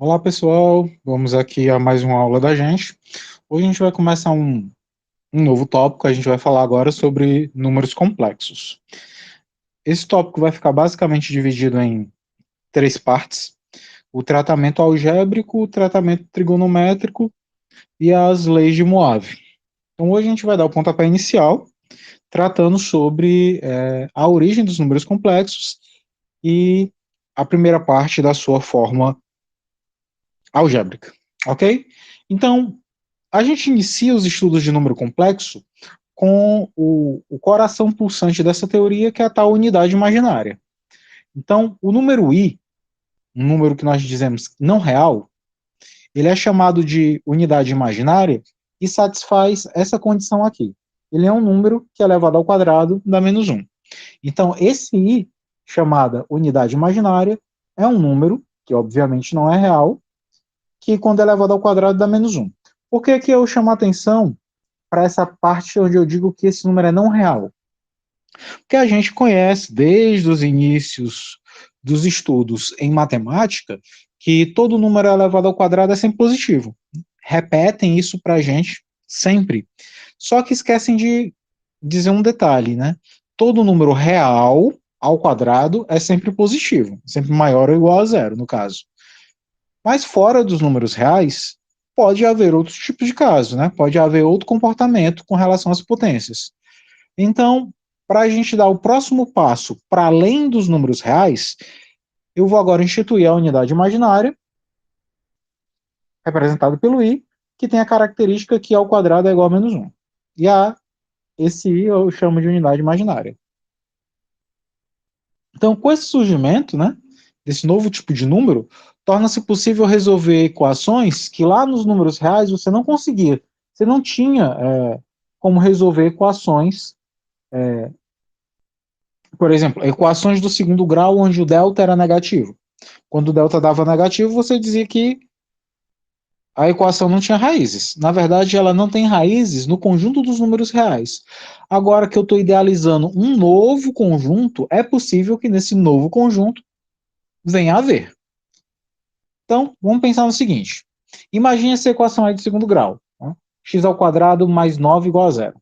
Olá pessoal, vamos aqui a mais uma aula da gente. Hoje a gente vai começar um novo tópico, a gente vai falar agora sobre números complexos. Esse tópico vai ficar basicamente dividido em três partes: o tratamento algébrico, o tratamento trigonométrico e as leis de Moave. Então hoje a gente vai dar o pontapé inicial, tratando sobre a origem dos números complexos e a primeira parte da sua forma algébrica, ok? Então, a gente inicia os estudos de número complexo com o coração pulsante dessa teoria, que é a tal unidade imaginária. Então, o número i, um número que nós dizemos não real, ele é chamado de unidade imaginária e satisfaz essa condição aqui. Ele é um número que elevado ao quadrado dá menos 1. Então, esse i, chamada unidade imaginária, é um número, que obviamente não é real, que quando elevado ao quadrado dá menos 1. Por que, que eu chamo a atenção para essa parte onde eu digo que esse número é não real? Porque a gente conhece desde os inícios dos estudos em matemática que todo número elevado ao quadrado é sempre positivo. Repetem isso para a gente sempre. Só que esquecem de dizer um detalhe, né? Todo número real ao quadrado é sempre positivo, sempre maior ou igual a zero, no caso. Mas fora dos números reais, pode haver outros tipos de casos, né? Pode haver outro comportamento com relação às potências. Então, para a gente dar o próximo passo para além dos números reais, eu vou agora instituir a unidade imaginária, representada pelo i, que tem a característica que ao quadrado é igual a menos 1. E esse i eu chamo de unidade imaginária. Então, com esse surgimento, né, desse novo tipo de número, torna-se possível resolver equações que lá nos números reais você não conseguia. Você não tinha como resolver equações, por exemplo, equações do segundo grau onde o delta era negativo. Quando o delta dava negativo, você dizia que a equação não tinha raízes. Na verdade, ela não tem raízes no conjunto dos números reais. Agora que eu estou idealizando um novo conjunto, é possível que nesse novo conjunto venha a haver. Então, vamos pensar no seguinte. Imagine essa equação aí de segundo grau. Né? X ao quadrado mais 9 igual a zero.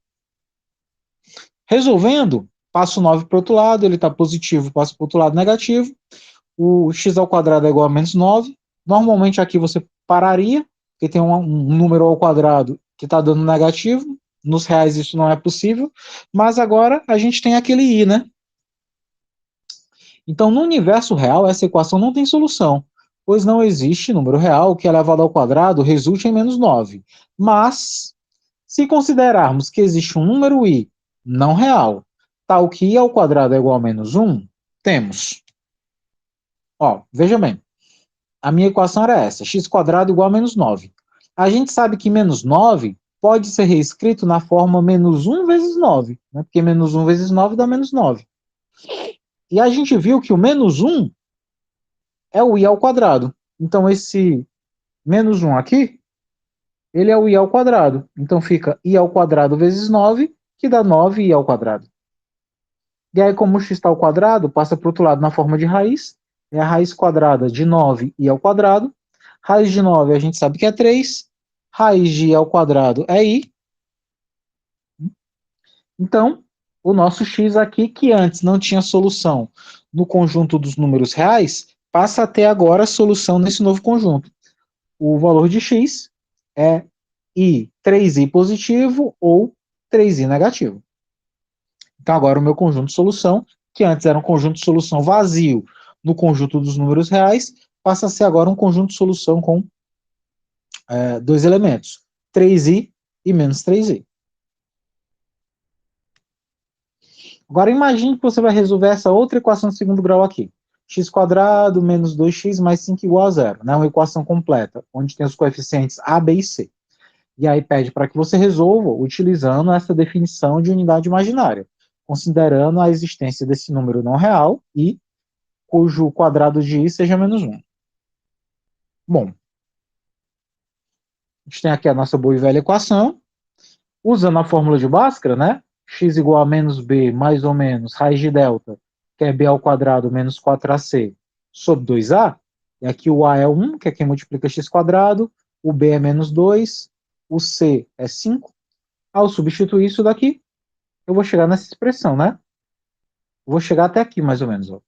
Resolvendo, passo 9 para o outro lado, ele está positivo, passo para o outro lado negativo. O x ao quadrado é igual a menos 9. Normalmente aqui você pararia, porque tem um número ao quadrado que está dando negativo. Nos reais isso não é possível. Mas agora a gente tem aquele i, né? Então, no universo real, essa equação não tem solução, pois não existe número real que elevado ao quadrado resulte em menos 9. Mas, se considerarmos que existe um número i não real, tal que i ao quadrado é igual a menos 1, temos. Ó, veja bem, a minha equação era essa, x quadrado igual a menos 9. A gente sabe que menos 9 pode ser reescrito na forma menos 1 vezes 9, né? Porque menos 1 vezes 9 dá menos 9. E a gente viu que o menos 1 é o i ao quadrado. Então, esse menos 1 aqui, ele é o i ao quadrado. Então, fica i ao quadrado vezes 9, que dá 9i ao quadrado. E aí, como o x está ao quadrado, passa para o outro lado na forma de raiz. É a raiz quadrada de 9i ao quadrado. Raiz de 9 a gente sabe que é 3. Raiz de i ao quadrado é i. Então, o nosso x aqui, que antes não tinha solução no conjunto dos números reais, passa a ter agora solução nesse novo conjunto. O valor de x é i 3i positivo ou 3i negativo. Então, agora o meu conjunto de solução, que antes era um conjunto de solução vazio no conjunto dos números reais, passa a ser agora um conjunto de solução com dois elementos, 3i e menos 3i. Agora imagine que você vai resolver essa outra equação de segundo grau aqui. X quadrado menos 2x mais 5 igual a zero. Né? Uma equação completa, onde tem os coeficientes a, b e c. E aí pede para que você resolva utilizando essa definição de unidade imaginária, considerando a existência desse número não real e cujo quadrado de i seja menos 1. Bom, a gente tem aqui a nossa boa e velha equação. Usando a fórmula de Bhaskara, né? X igual a menos b mais ou menos raiz de delta, que é b ao quadrado menos 4ac, sobre 2a. E aqui o A é 1, que é quem multiplica x², o B é menos 2, o C é 5. Ao substituir isso daqui, eu vou chegar nessa expressão, né? Vou chegar até aqui, mais ou menos. Ó.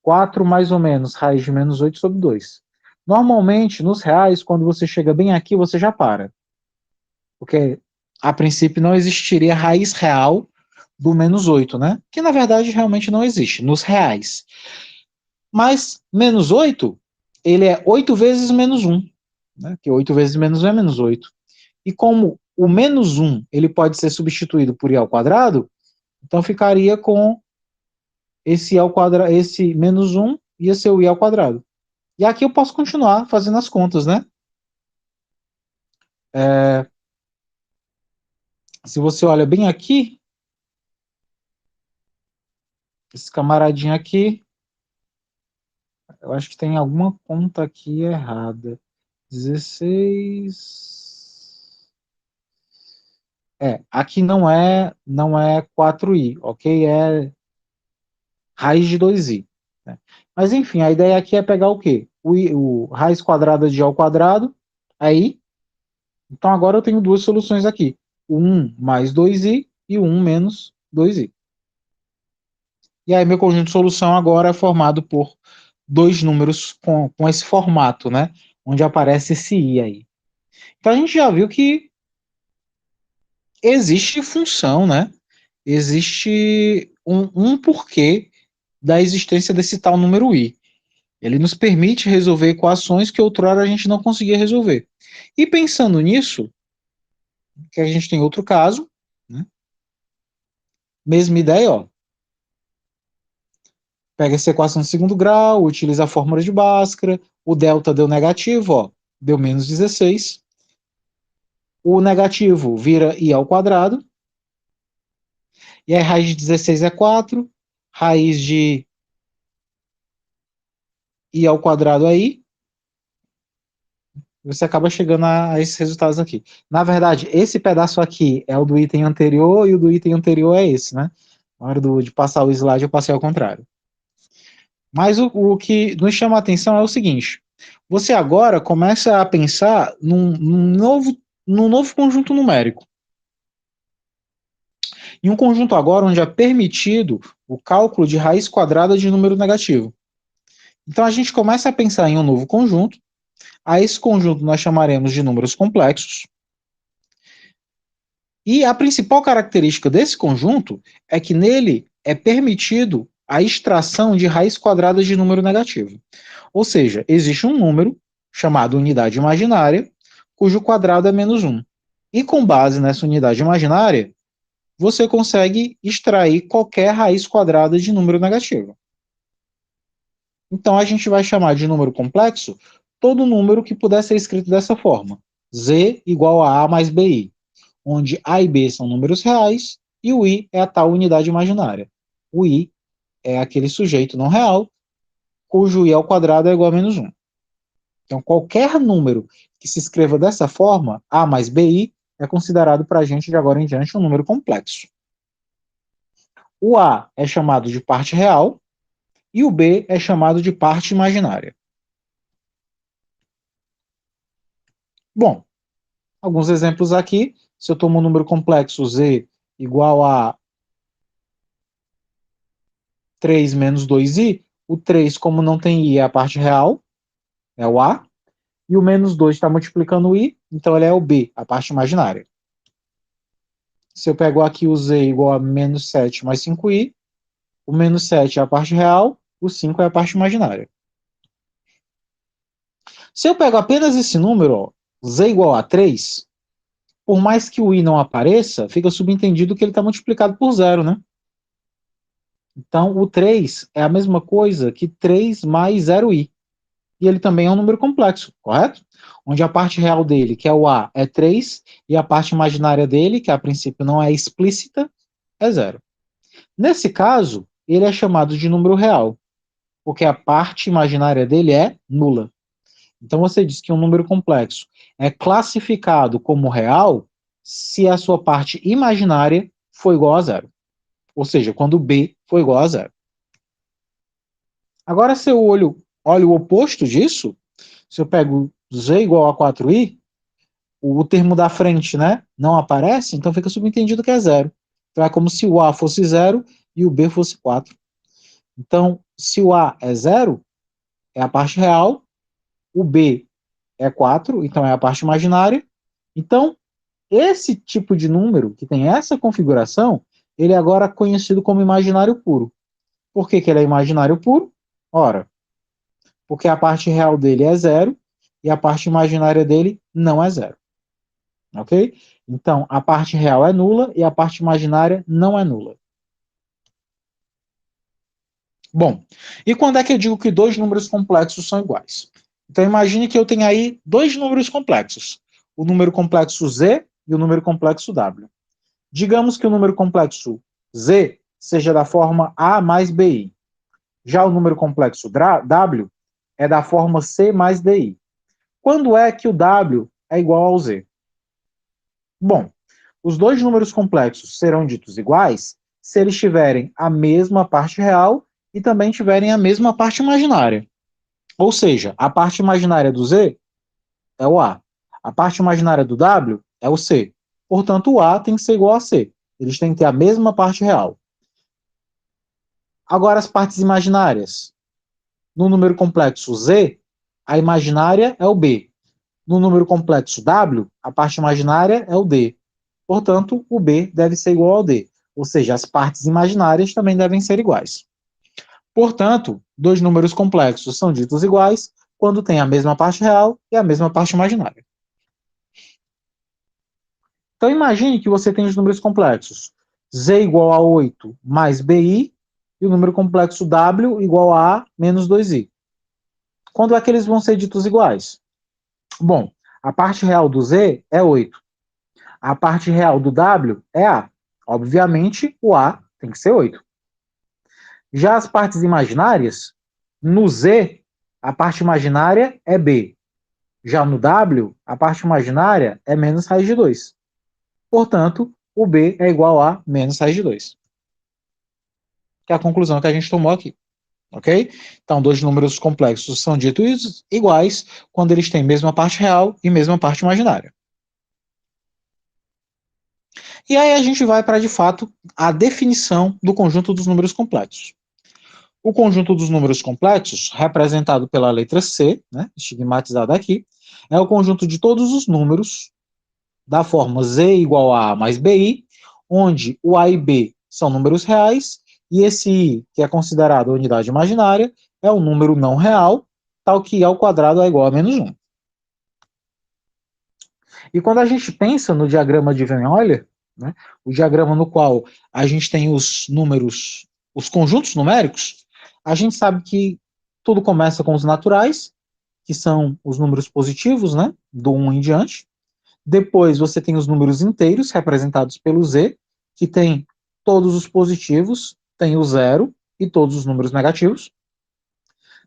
4 mais ou menos raiz de menos 8 sobre 2. Normalmente, nos reais, quando você chega bem aqui, você já para. Porque, a princípio, não existiria raiz real do menos 8, né? Que, na verdade, realmente não existe, nos reais. Mas, menos 8, ele é 8 vezes menos 1. Né? Que 8 vezes menos 1 é menos 8. E como o menos 1 ele pode ser substituído por i ao quadrado, então ficaria com esse i ao quadrado, esse menos 1 ia ser o i ao quadrado. E aqui eu posso continuar fazendo as contas, né? Se você olha bem aqui, esse camaradinho aqui, eu acho que tem alguma conta aqui errada. 16. Aqui não é 4i, ok? É raiz de 2i. Né? Mas enfim, a ideia aqui é pegar o quê? O raiz quadrada de i ao quadrado, aí. Então agora eu tenho duas soluções aqui. O 1 mais 2i e o 1 menos 2i. E aí meu conjunto de solução agora é formado por dois números com esse formato, né? Onde aparece esse i aí. Então a gente já viu que existe função, né? Existe um porquê da existência desse tal número i. Ele nos permite resolver equações que outrora a gente não conseguia resolver. E pensando nisso, que a gente tem outro caso, né? Mesma ideia, ó. Pega essa equação de segundo grau, utiliza a fórmula de Bhaskara, o delta deu negativo, ó, deu menos 16. O negativo vira i ao quadrado, e aí raiz de 16 é 4, raiz de i ao quadrado aí, você acaba chegando a esses resultados aqui. Na verdade, esse pedaço aqui é o do item anterior e o do item anterior é esse, né? Na hora de passar o slide, eu passei ao contrário. Mas o que nos chama a atenção é o seguinte: você agora começa a pensar num novo conjunto numérico. Em um conjunto agora onde é permitido o cálculo de raiz quadrada de número negativo. Então a gente começa a pensar em um novo conjunto. A esse conjunto nós chamaremos de números complexos. E a principal característica desse conjunto é que nele é permitido a extração de raiz quadrada de número negativo. Ou seja, existe um número chamado unidade imaginária, cujo quadrado é menos 1. E com base nessa unidade imaginária, você consegue extrair qualquer raiz quadrada de número negativo. Então a gente vai chamar de número complexo todo número que puder ser escrito dessa forma. Z igual a A mais BI, onde A e B são números reais e o I é a tal unidade imaginária. O I é aquele sujeito não real, cujo I ao quadrado é igual a menos 1. Então, qualquer número que se escreva dessa forma, A mais BI, é considerado para a gente de agora em diante um número complexo. O A é chamado de parte real e o B é chamado de parte imaginária. Bom, alguns exemplos aqui. Se eu tomo um número complexo Z igual a 3 menos 2i, o 3, como não tem i, é a parte real, é o A, e o menos 2 está multiplicando o i, então ele é o B, a parte imaginária. Se eu pego aqui o Z igual a menos 7 mais 5i, o menos 7 é a parte real, o 5 é a parte imaginária. Se eu pego apenas esse número, ó, Z igual a 3, por mais que o i não apareça, fica subentendido que ele está multiplicado por zero, né? Então, o 3 é a mesma coisa que 3 mais 0i. E ele também é um número complexo, correto? Onde a parte real dele, que é o A, é 3, e a parte imaginária dele, que a princípio não é explícita, é zero. Nesse caso, ele é chamado de número real, porque a parte imaginária dele é nula. Então você diz que um número complexo é classificado como real se a sua parte imaginária for igual a zero. Ou seja, quando B for igual a zero. Agora, se eu Olha, o oposto disso, se eu pego z igual a 4i, o termo da frente, né, não aparece, então fica subentendido que é zero. Então é como se o a fosse zero e o b fosse 4. Então, se o a é zero, é a parte real, o b é 4, então é a parte imaginária. Então, esse tipo de número, que tem essa configuração, ele é agora conhecido como imaginário puro. Por que, que ele é imaginário puro? Ora, porque a parte real dele é zero e a parte imaginária dele não é zero. Ok? Então, a parte real é nula e a parte imaginária não é nula. Bom, e quando é que eu digo que dois números complexos são iguais? Então, imagine que eu tenho aí dois números complexos, o número complexo z e o número complexo w. Digamos que o número complexo z seja da forma a mais bi. Já o número complexo w é da forma c mais di. Quando é que o w é igual ao z? Bom, os dois números complexos serão ditos iguais se eles tiverem a mesma parte real e também tiverem a mesma parte imaginária. Ou seja, a parte imaginária do z é o a parte imaginária do w é o c. Portanto, o a tem que ser igual a c. Eles têm que ter a mesma parte real. Agora, as partes imaginárias. No número complexo z, a imaginária é o b. No número complexo w, a parte imaginária é o d. Portanto, o b deve ser igual ao d. Ou seja, as partes imaginárias também devem ser iguais. Portanto, dois números complexos são ditos iguais quando têm a mesma parte real e a mesma parte imaginária. Então, imagine que você tem os números complexos z igual a 8 mais bi e o número complexo w igual a menos 2i. Quando é que eles vão ser ditos iguais? Bom, a parte real do z é 8. A parte real do w é a. Obviamente, o a tem que ser 8. Já as partes imaginárias, no z, a parte imaginária é b. Já no w, a parte imaginária é menos raiz de 2. Portanto, o b é igual a menos raiz de 2. Que é a conclusão que a gente tomou aqui. Ok? Então, dois números complexos são ditos iguais quando eles têm mesma parte real e mesma parte imaginária. E aí a gente vai para, de fato, a definição do conjunto dos números complexos. O conjunto dos números complexos, representado pela letra C, né, estigmatizada aqui, é o conjunto de todos os números da forma z igual a mais bi, onde o a e b são números reais, e esse i, que é considerado a unidade imaginária, é um número não real, tal que ao quadrado é igual a menos 1. E quando a gente pensa no diagrama de Van Euler, né, o diagrama no qual a gente tem os números, os conjuntos numéricos, a gente sabe que tudo começa com os naturais, que são os números positivos, né, do 1 em diante. Depois você tem os números inteiros, representados pelo z, que tem todos os positivos, tem o zero e todos os números negativos.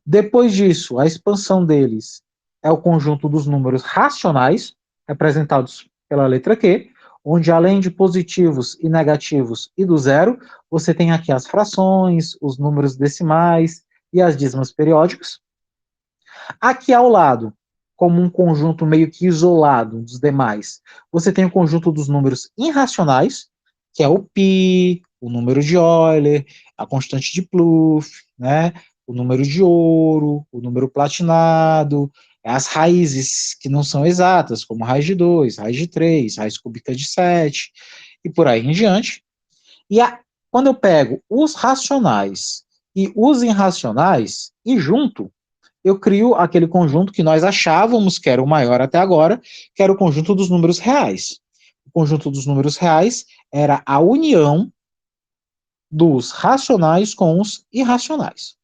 Depois disso, a expansão deles é o conjunto dos números racionais, representados pela letra Q, onde além de positivos e negativos e do zero, você tem aqui as frações, os números decimais e as dízimas periódicas. Aqui ao lado, como um conjunto meio que isolado dos demais, você tem o conjunto dos números irracionais, que é o π, o número de Euler, a constante de Plouffe, né, o número de ouro, o número platinado, as raízes que não são exatas, como raiz de 2, raiz de 3, raiz cúbica de 7, e por aí em diante. E quando eu pego os racionais e os irracionais e junto, eu crio aquele conjunto que nós achávamos que era o maior até agora, que era o conjunto dos números reais. O conjunto dos números reais era a união dos racionais com os irracionais.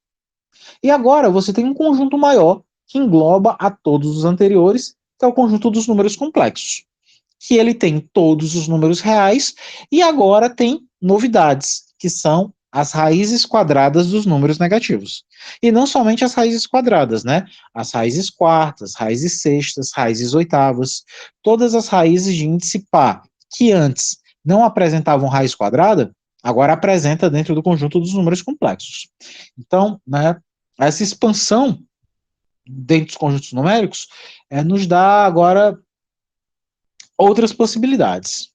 E agora você tem um conjunto maior que engloba a todos os anteriores, que é o conjunto dos números complexos, que ele tem todos os números reais e agora tem novidades, que são as raízes quadradas dos números negativos. E não somente as raízes quadradas, né? As raízes quartas, raízes sextas, raízes oitavas, todas as raízes de índice par, que antes não apresentavam raiz quadrada, agora apresenta dentro do conjunto dos números complexos. Então, né, essa expansão dentro dos conjuntos numéricos, nos dá agora outras possibilidades.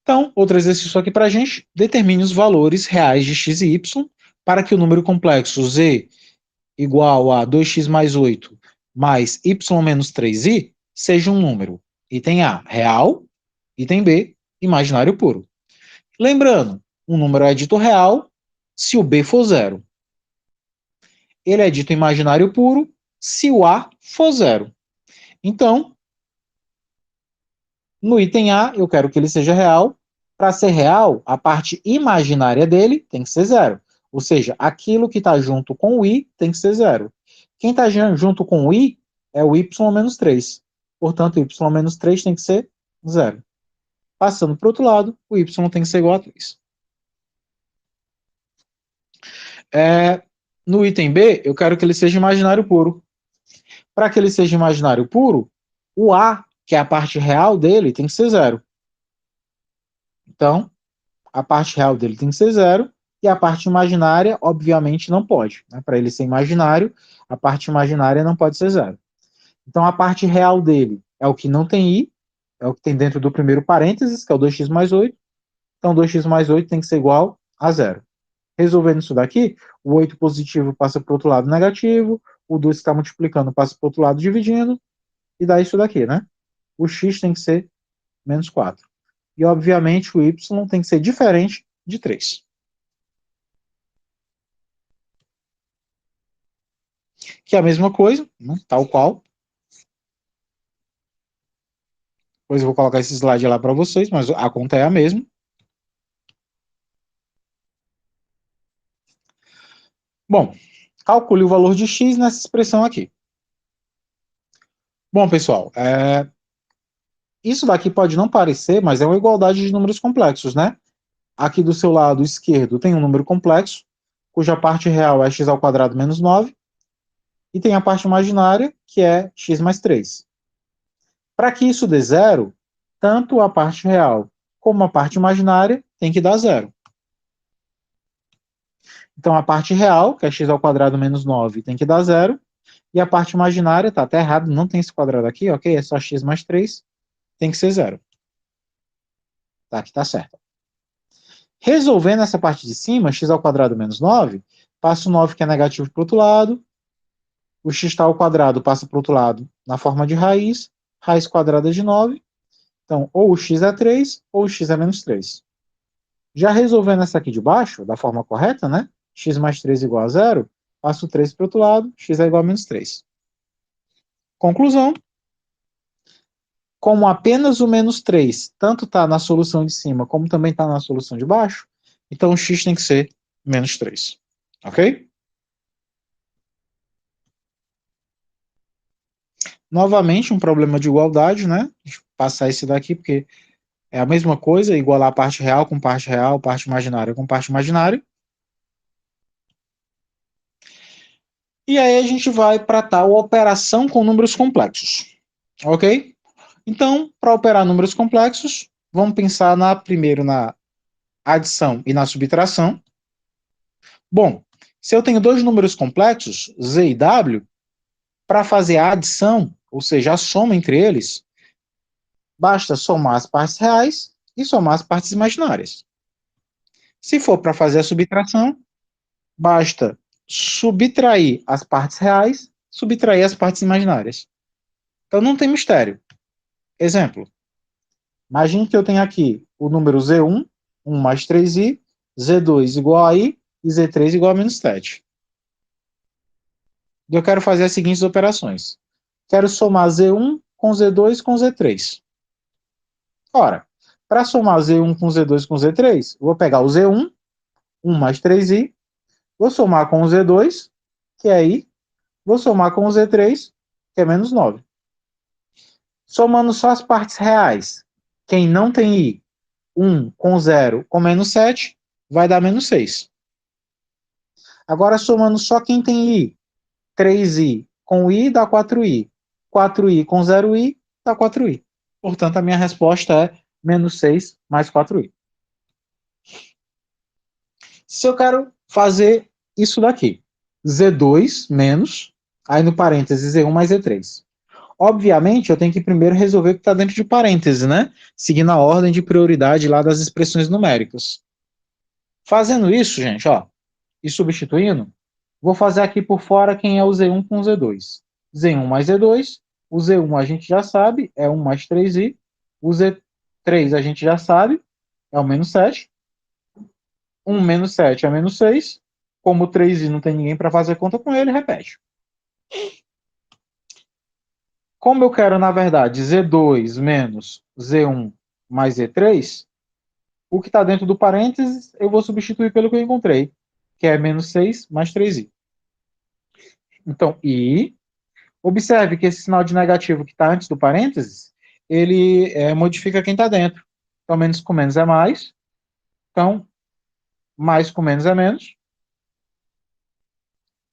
Então, outro exercício aqui para a gente, determine os valores reais de x e y para que o número complexo z igual a 2x mais 8 mais y menos 3i seja um número. Item A, real. Item B, imaginário puro. Lembrando, um número é dito real se o b for zero. Ele é dito imaginário puro se o a for zero. Então, no item A, eu quero que ele seja real. Para ser real, a parte imaginária dele tem que ser zero. Ou seja, aquilo que está junto com o i tem que ser zero. Quem está junto com o i é o y menos 3. Portanto, o y menos 3 tem que ser zero. Passando para o outro lado, o y tem que ser igual a 3. No item B, eu quero que ele seja imaginário puro. Para que ele seja imaginário puro, o a, que é a parte real dele, tem que ser zero. Então, a parte real dele tem que ser zero, e a parte imaginária, obviamente, não pode. Né? Para ele ser imaginário, a parte imaginária não pode ser zero. Então, a parte real dele é o que não tem i, é o que tem dentro do primeiro parênteses, que é o 2x mais 8. Então, 2x mais 8 tem que ser igual a zero. Resolvendo isso daqui, o 8 positivo passa para o outro lado negativo, o 2 que está multiplicando passa para o outro lado dividindo, e dá isso daqui, né? O x tem que ser menos 4. E, obviamente, o y tem que ser diferente de 3. Que é a mesma coisa, né? Tal qual. Depois eu vou colocar esse slide lá para vocês, mas a conta é a mesma. Bom, calcule o valor de x nessa expressão aqui. Bom, pessoal, isso daqui pode não parecer, mas é uma igualdade de números complexos, né? Aqui do seu lado esquerdo tem um número complexo, cuja parte real é x ao quadrado menos 9, e tem a parte imaginária, que é x mais 3. Para que isso dê zero, tanto a parte real como a parte imaginária tem que dar zero. Então, a parte real, que é x ao quadrado menos 9, tem que dar zero, e a parte imaginária, está até errado, não tem esse quadrado aqui, ok? É só x mais 3, tem que ser zero. Tá, aqui está certo. Resolvendo essa parte de cima, x ao quadrado menos 9, passa o 9 que é negativo para o outro lado, o x ao quadrado passa para o outro lado na forma de raiz, raiz quadrada de 9, então ou o x é 3 ou o x é menos 3. Já resolvendo essa aqui de baixo, da forma correta, né? X mais 3 igual a zero, passo o 3 para o outro lado, x é igual a menos 3. Conclusão, como apenas o menos 3 tanto está na solução de cima como também está na solução de baixo, então o x tem que ser menos 3. Ok? Novamente, um problema de igualdade, né? Deixa eu passar esse daqui, porque é a mesma coisa, igualar a parte real, parte imaginária com parte imaginária. E aí a gente vai para tal operação com números complexos. Ok? Então, para operar números complexos, vamos pensar primeiro na adição e na subtração. Bom, se eu tenho dois números complexos, z e w, para fazer a adição, ou seja, a soma entre eles, basta somar as partes reais e somar as partes imaginárias. Se for para fazer a subtração, basta subtrair as partes reais, subtrair as partes imaginárias. Então não tem mistério. Exemplo. Imagine que eu tenho aqui o número Z1, 1 mais 3i, Z2 igual a i e Z3 igual a menos 7. E eu quero fazer as seguintes operações. Quero somar Z1 com Z2 com Z3. Ora, para somar Z1 com Z2 com Z3, eu vou pegar o Z1, 1 mais 3i, vou somar com o Z2, que é i, vou somar com o Z3, que é menos 9. Somando só as partes reais, quem não tem i, 1 com 0 com menos 7, vai dar menos 6. Agora, somando só quem tem i, 3i com i dá 4i, 4i com 0i dá 4i. Portanto, a minha resposta é menos 6 mais 4i. Se eu quero fazer isso daqui, Z2 menos, aí no parênteses Z1 mais Z3. Obviamente, eu tenho que primeiro resolver o que está dentro de parênteses, né? Seguindo a ordem de prioridade lá das expressões numéricas. Fazendo isso, gente, ó, e substituindo, vou fazer aqui por fora quem é o Z1 com o Z2. Z1 mais Z2, o Z1 a gente já sabe, é 1 mais 3i. O Z3 a gente já sabe, é o menos 7. 1 menos 7 é menos 6. Como o 3i não tem ninguém para fazer conta com ele, repete. Como eu quero, na verdade, Z2 menos Z1 mais Z3, o que está dentro do parênteses eu vou substituir pelo que eu encontrei, que é menos 6 mais 3i. Então, i. Observe que esse sinal de negativo que está antes do parênteses, ele modifica quem está dentro. Então, menos com menos é mais. Então, mais com menos é menos.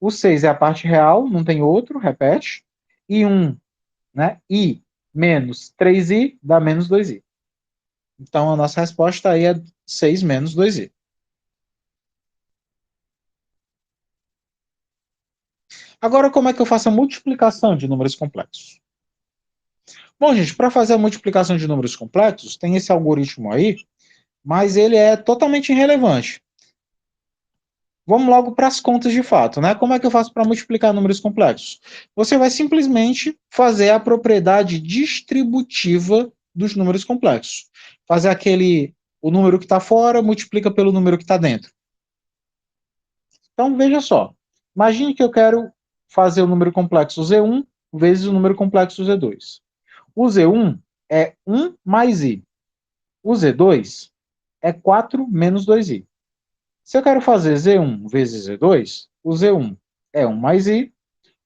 O 6 é a parte real, não tem outro, repete. E 1, né? I menos 3i dá menos 2i. Então, a nossa resposta aí é 6 menos 2i. Agora, como é que eu faço a multiplicação de números complexos? Bom, gente, para fazer a multiplicação de números complexos, tem esse algoritmo aí, mas ele é totalmente irrelevante. Vamos logo para as contas de fato, né? Como é que eu faço para multiplicar números complexos? Você vai simplesmente fazer a propriedade distributiva dos números complexos. Fazer o número que está fora multiplica pelo número que está dentro. Então, veja só. Imagine que eu quero fazer o número complexo Z1 vezes o número complexo Z2. O Z1 é 1 mais i. O Z2 é 4 menos 2i. Se eu quero fazer Z1 vezes Z2, o Z1 é 1 mais i,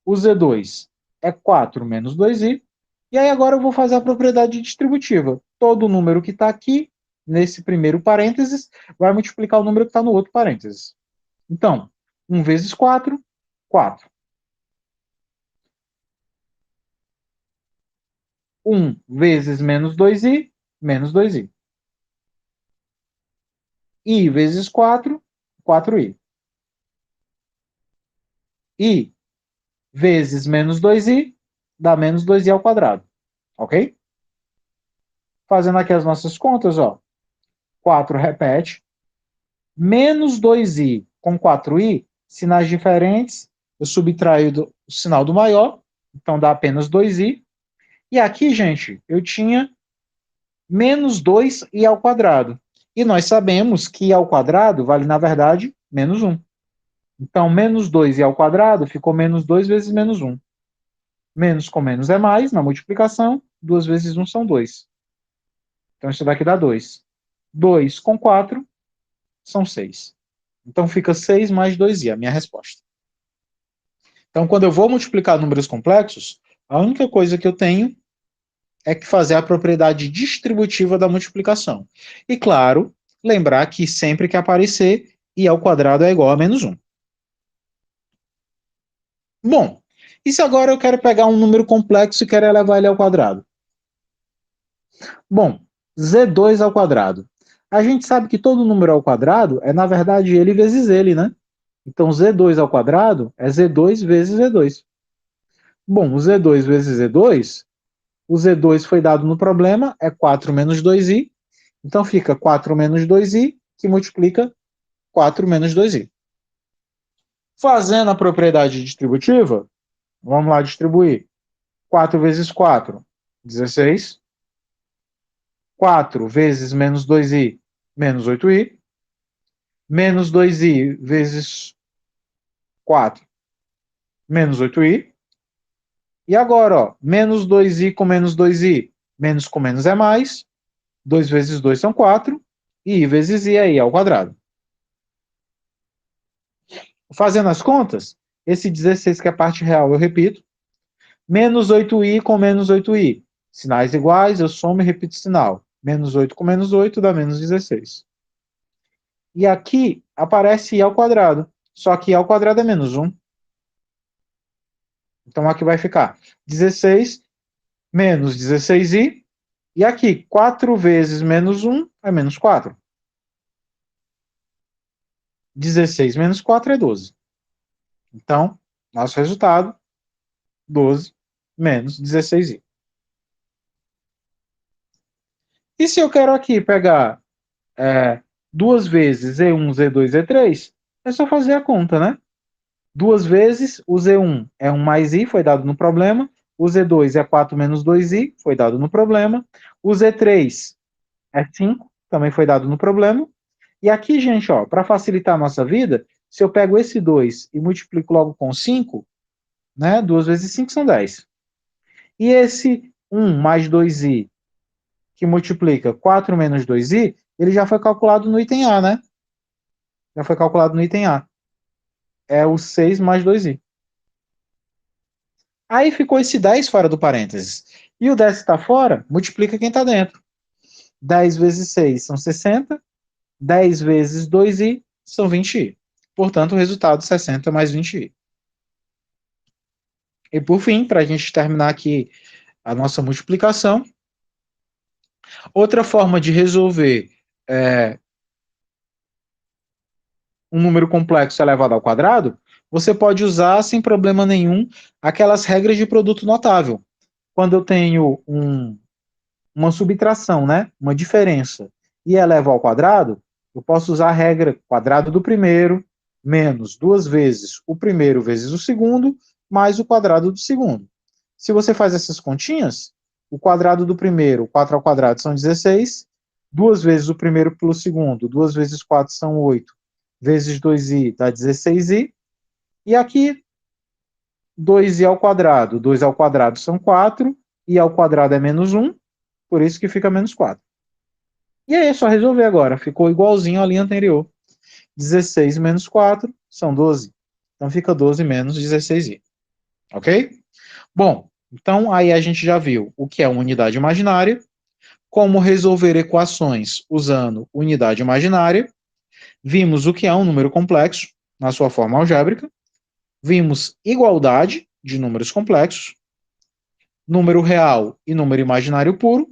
o Z2 é 4 menos 2i, e aí agora eu vou fazer a propriedade distributiva. Todo número que está aqui, nesse primeiro parênteses, vai multiplicar o número que está no outro parênteses. Então, 1 vezes 4, 4. 1 vezes menos 2i, menos 2i. I vezes 4, 4i. I vezes menos 2i dá menos 2i ao quadrado. Ok? Fazendo aqui as nossas contas, ó. 4 repete. Menos 2i com 4i, sinais diferentes. Eu subtraio o sinal do maior, então dá apenas 2i. E aqui, gente, eu tinha menos 2i ao quadrado. E nós sabemos que i ao quadrado vale, na verdade, menos 1. Então, menos 2i ao quadrado ficou menos 2 vezes menos 1. Menos com menos é mais, na multiplicação. 2 vezes 1 são 2. Então, isso daqui dá 2. 2 com 4 são 6. Então, fica 6 mais 2i, a minha resposta. Então, quando eu vou multiplicar números complexos, a única coisa que eu tenho é que fazer a propriedade distributiva da multiplicação. E, claro, lembrar que sempre que aparecer, i ao quadrado é igual a menos 1. Bom, e se agora eu quero pegar um número complexo e quero elevar ele ao quadrado? Bom, z2 ao quadrado. A gente sabe que todo número ao quadrado é, na verdade, ele vezes ele, né? Então, z2 ao quadrado é z2 vezes z2. Bom, o z2 vezes z2, o z2 foi dado no problema, é 4 menos 2i. Então, fica 4 menos 2i, que multiplica 4 menos 2i. Fazendo a propriedade distributiva, vamos lá distribuir. 4 vezes 4, 16. 4 vezes menos 2i, menos 8i. Menos 2i vezes 4, menos 8i. E agora, ó, menos 2i com menos 2i, menos com menos é mais. 2 vezes 2 são 4. E i vezes i é i ao quadrado. Fazendo as contas, esse 16 que é a parte real, eu repito. Menos 8i com menos 8i. Sinais iguais, eu somo e repito o sinal. Menos 8 com menos 8 dá menos 16. E aqui aparece i ao quadrado. Só que i ao quadrado é menos 1. Então aqui vai ficar 16 menos 16i. E aqui, 4 vezes menos 1 é menos 4. 16 menos 4 é 12. Então, nosso resultado, 12 menos 16i. E se eu quero aqui pegar duas vezes Z1, Z2, Z3, é só fazer a conta, né? Duas vezes o Z1 é 1 mais I, foi dado no problema. O Z2 é 4 menos 2I, foi dado no problema. O Z3 é 5, também foi dado no problema. E aqui, gente, para facilitar a nossa vida, se eu pego esse 2 e multiplico logo com 5, né? 2 vezes 5 são 10. E esse 1 mais 2i, que multiplica 4 menos 2i, ele já foi calculado no item A, né? Já foi calculado no item A. É o 6 mais 2i. Aí ficou esse 10 fora do parênteses. E o 10 que está fora, multiplica quem está dentro. 10 vezes 6 são 60. 10 vezes 2i são 20i. Portanto, o resultado 60 mais 20i. E por fim, para a gente terminar aqui a nossa multiplicação, outra forma de resolver um número complexo elevado ao quadrado, você pode usar sem problema nenhum aquelas regras de produto notável. Quando eu tenho uma subtração, né, uma diferença, e elevo ao quadrado, eu posso usar a regra quadrado do primeiro menos duas vezes o primeiro vezes o segundo, mais o quadrado do segundo. Se você faz essas continhas, o quadrado do primeiro, 4 ao quadrado, são 16, duas vezes o primeiro pelo segundo, duas vezes 4 são 8, vezes 2i dá 16i, e aqui 2i ao quadrado, 2 ao quadrado são 4, i ao quadrado é menos 1, por isso que fica menos 4. E aí é só resolver agora, ficou igualzinho à linha anterior. 16 menos 4 são 12. Então fica 12 menos 16i. Ok? Bom, então aí a gente já viu o que é uma unidade imaginária, como resolver equações usando unidade imaginária, vimos o que é um número complexo na sua forma algébrica, vimos igualdade de números complexos, número real e número imaginário puro,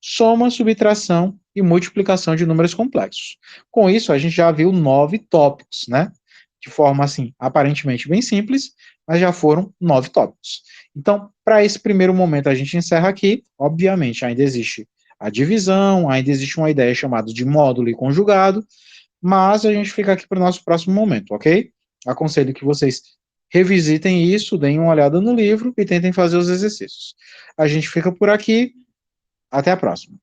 soma, subtração e multiplicação de números complexos. Com isso, a gente já viu 9 tópicos, né? De forma, assim, aparentemente bem simples, mas já foram 9 tópicos. Então, para esse primeiro momento, a gente encerra aqui. Obviamente, ainda existe a divisão, ainda existe uma ideia chamada de módulo e conjugado, mas a gente fica aqui para o nosso próximo momento, ok? Aconselho que vocês revisitem isso, deem uma olhada no livro e tentem fazer os exercícios. A gente fica por aqui. Até a próxima.